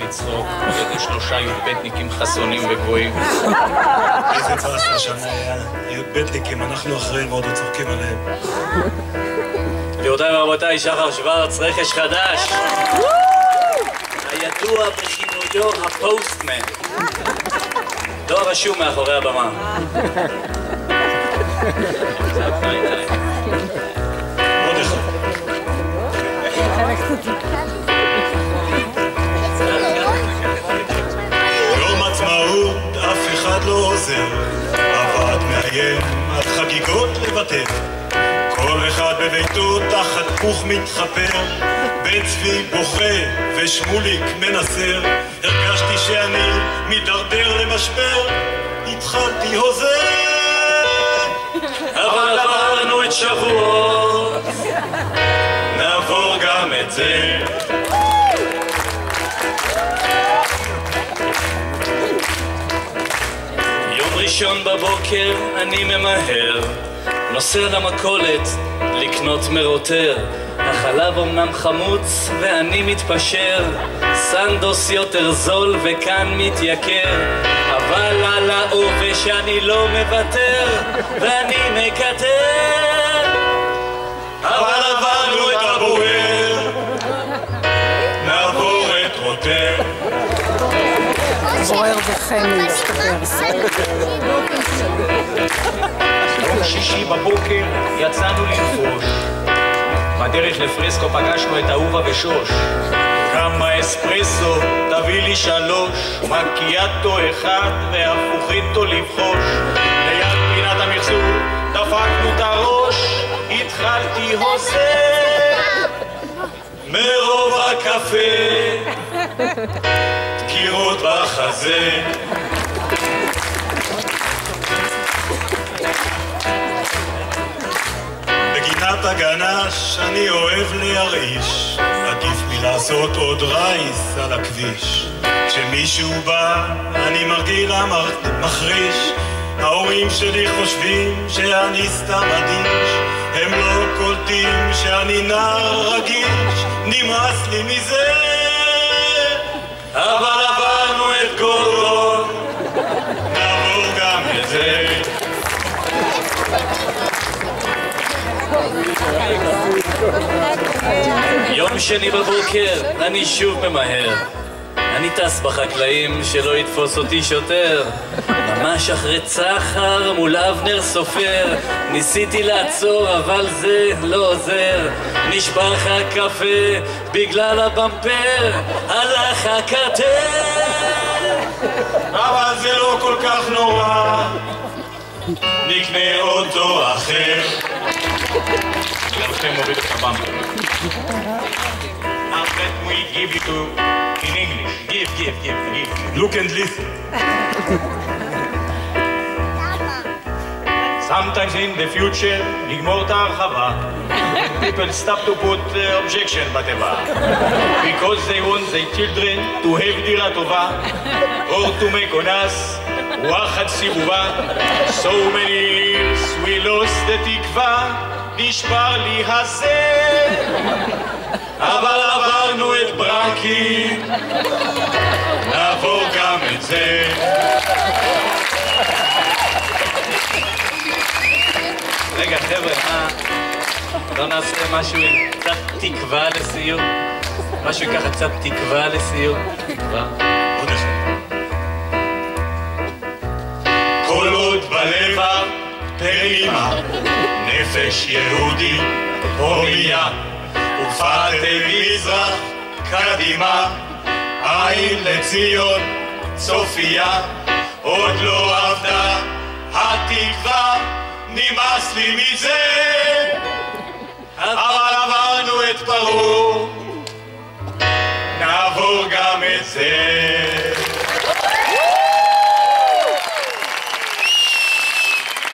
לצחוק, איזה 3 י"בניקים חסונים וגבוהים. איזה פסטה שם היה, י"בניקים, אנחנו אחריהם ועוד צוחקים עליהם. גבירותיי ורבותיי, שחר שוורץ, רכש חדש. הידוע בכינויו הפוסטמן. דואר רשום מאחורי הבמה. עוד אחד. יום עצמאות אף אחד לא עוזר, הוועד מאיים על חגיגות לבטל. כל אחד בביתו תחת פוך מתחפר, בן צבי בוכה ושמוליק מנסר. הרגשתי שאני מתדרדר למשבר, התחלתי הוזר. אבל עברנו את שבועות, נעבור גם את זה. יום ראשון בבוקר אני ממהר, נוסע למכולת לקנות מרוטר. החלב אמנם חמוץ ואני מתפשר, סנדוס יותר זול וכאן מתייקר, אבל על העובש אני לא מוותר ואני מקטר. אבל עברנו את הבוער, נעבור את רוטר. בוער וחמי מסתבר. יום שישי בבוקר יצאנו לנפוש, בדרך לפרסקו פגשנו את אהובה ושוש. כמה אספרסו, תביא לי 3, מקיאטו 1 והפוכיטו לבחוש. ליד פינת המחזור דפקנו את הראש, התחלתי הוזר. מרוב הקפה, דקירות בחזה. בגינת הגנש אני אוהב להרעיש, עדיף מלעשות עוד רייס על הכביש. כשמישהו בא אני מרגיל מחריש, ההורים שלי חושבים שאני סתם אדיש, הם לא קולטים שאני נער רגיש, נמאס לי מזה. אבל עברנו את גורדון, נעבור גם את זה. יום שני בבוקר אני שוב ממהר, אני טס בחקלאים שלא יתפוס אותי שוטר. ממש אחרי צחר מול אבנר סופר, ניסיתי לעצור אבל זה לא עוזר. נשבר לך הקפה בגלל הבמפר, הלך הקטר. אבל זה לא כל כך נורא, נקנה אוטו אחר. לכם מוריד את הבמפר. Now let me give you in English. Give. Look and listen. Sometimes in the future, נגמור את ההרחבה. People stop to put objection בתיבה. Because they want their children to have דירה טובה, or to make on us וואחד סיבובה. So many years we lost the תקווה, נשבר לי הזה. אבל עברנו את ברקים, נעבור גם את זה. רגע חבר'ה, לא נעשה משהו עם קצת תקווה לסיום? משהו ככה קצת תקווה לסיום? תקווה? עוד אחד. כל עוד בלב פעימה, נפש יהודי הומיה, ופאתי מזרח קדימה, עין לציון צופיה, עוד לא עבדה התקווה, נמאס לי מזה. אבל עברנו את פרעה, נעבור גם את זה.